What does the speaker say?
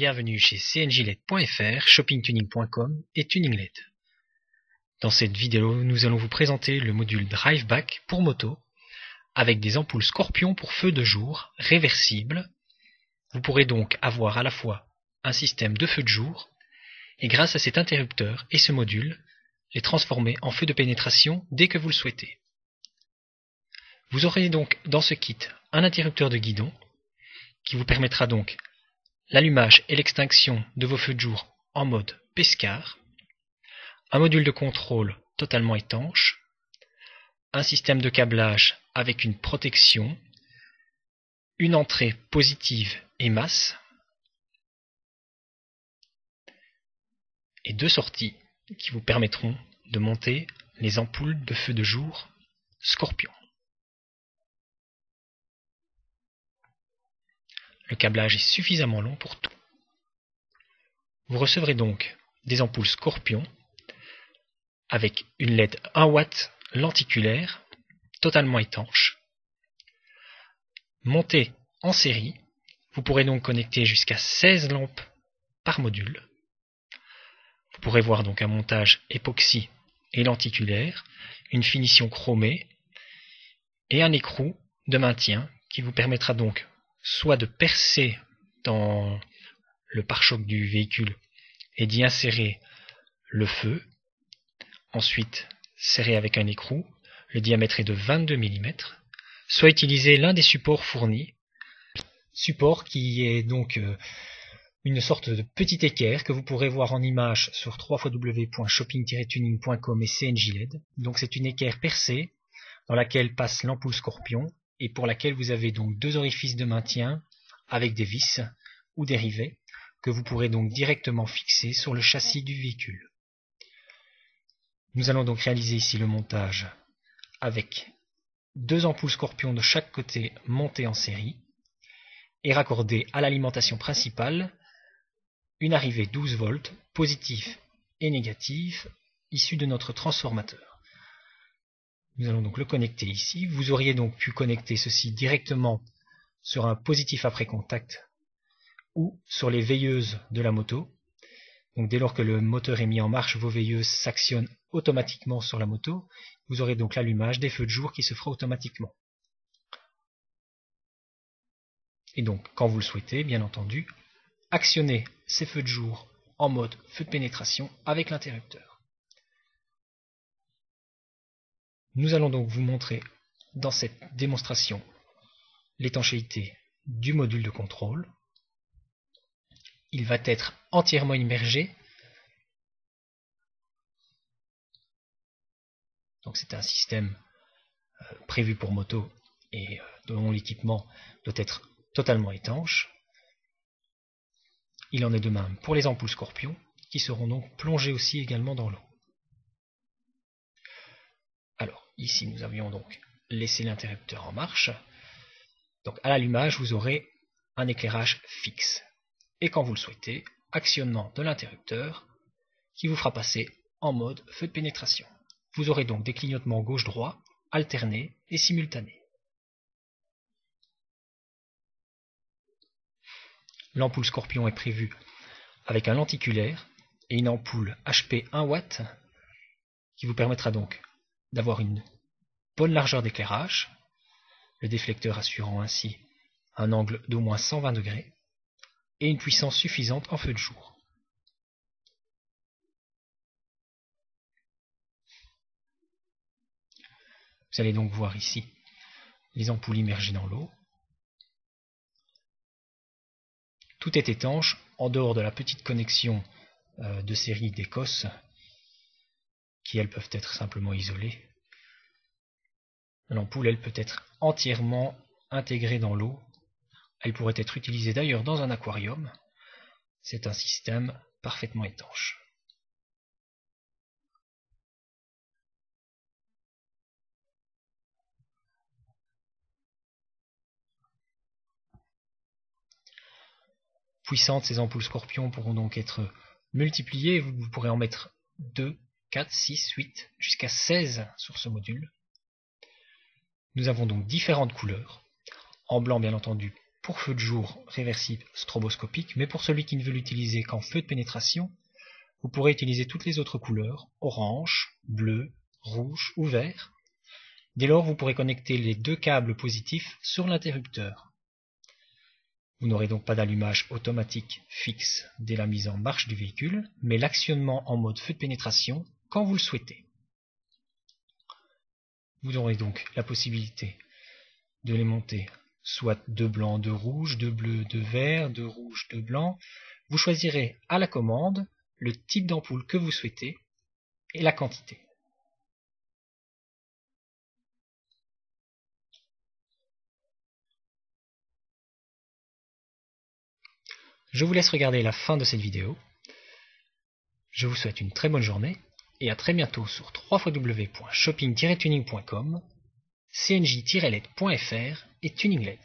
bienvenue chez cnjled.fr, shoppingtuning.com et TuningLED. Dans cette vidéo, nous allons vous présenter le module DriveBack pour moto avec des ampoules Scorpion pour feu de jour réversibles. Vous pourrez donc avoir à la fois un système de feu de jour et grâce à cet interrupteur et ce module, les transformer en feu de pénétration dès que vous le souhaitez. Vous aurez donc dans ce kit un interrupteur de guidon qui vous permettra donc l'allumage et l'extinction de vos feux de jour en mode pescar, un module de contrôle totalement étanche, un système de câblage avec une protection, une entrée positive et masse, et deux sorties qui vous permettront de monter les ampoules de feu de jour Scorpion. Le câblage est suffisamment long pour tout. Vous recevrez donc des ampoules Scorpion avec une LED 1 W lenticulaire totalement étanche. Montée en série, vous pourrez donc connecter jusqu'à 16 lampes par module. Vous pourrez voir donc un montage époxy et lenticulaire, une finition chromée et un écrou de maintien qui vous permettra donc soit de percer dans le pare-choc du véhicule et d'y insérer le feu, ensuite serré avec un écrou, le diamètre est de 22 mm, soit utiliser l'un des supports fournis, support qui est donc une sorte de petit équerre que vous pourrez voir en image sur www.shopping-tuning.com et CNJLED. Donc c'est une équerre percée dans laquelle passe l'ampoule Scorpion et pour laquelle vous avez donc deux orifices de maintien avec des vis ou des rivets que vous pourrez donc directement fixer sur le châssis du véhicule. Nous allons donc réaliser ici le montage avec deux ampoules Scorpion de chaque côté montées en série et raccordées à l'alimentation principale une arrivée 12 volts positif et négatif issue de notre transformateur. Nous allons donc le connecter ici. Vous auriez donc pu connecter ceci directement sur un positif après contact ou sur les veilleuses de la moto. Donc dès lors que le moteur est mis en marche, vos veilleuses s'actionnent automatiquement sur la moto. Vous aurez donc l'allumage des feux de jour qui se fera automatiquement. Et donc, quand vous le souhaitez, bien entendu, actionnez ces feux de jour en mode feu de pénétration avec l'interrupteur. Nous allons donc vous montrer dans cette démonstration l'étanchéité du module de contrôle. Il va être entièrement immergé. Donc c'est un système prévu pour moto et dont l'équipement doit être totalement étanche. Il en est de même pour les ampoules Scorpion qui seront donc plongées aussi également dans l'eau. Alors ici nous avions donc laissé l'interrupteur en marche. Donc à l'allumage vous aurez un éclairage fixe. Et quand vous le souhaitez, actionnement de l'interrupteur qui vous fera passer en mode feu de pénétration. Vous aurez donc des clignotements gauche-droit, alternés et simultanés. L'ampoule Scorpion est prévue avec un lenticulaire et une ampoule HP 1 W qui vous permettra donc d'avoir une bonne largeur d'éclairage, le déflecteur assurant ainsi un angle d'au moins 120 degrés et une puissance suffisante en feu de jour. Vous allez donc voir ici les ampoules immergées dans l'eau. Tout est étanche en dehors de la petite connexion de série d'Écosse qui elles peuvent être simplement isolées. L'ampoule elle peut être entièrement intégrée dans l'eau. Elle pourrait être utilisée d'ailleurs dans un aquarium. C'est un système parfaitement étanche. Puissantes, ces ampoules Scorpion pourront donc être multipliées. Vous pourrez en mettre 2, 4, 6, 8, jusqu'à 16 sur ce module. Nous avons donc différentes couleurs. En blanc, bien entendu, pour feu de jour réversible stroboscopique, mais pour celui qui ne veut l'utiliser qu'en feu de pénétration, vous pourrez utiliser toutes les autres couleurs, orange, bleu, rouge ou vert. Dès lors, vous pourrez connecter les deux câbles positifs sur l'interrupteur. Vous n'aurez donc pas d'allumage automatique fixe dès la mise en marche du véhicule, mais l'actionnement en mode feu de pénétration quand vous le souhaitez. Vous aurez donc la possibilité de les monter soit de blanc, de rouge, de bleu, de vert, de rouge, de blanc. Vous choisirez à la commande le type d'ampoule que vous souhaitez et la quantité. Je vous laisse regarder la fin de cette vidéo. Je vous souhaite une très bonne journée et à très bientôt sur www.shopping-tuning.com, cnj-led.fr et TuningLED.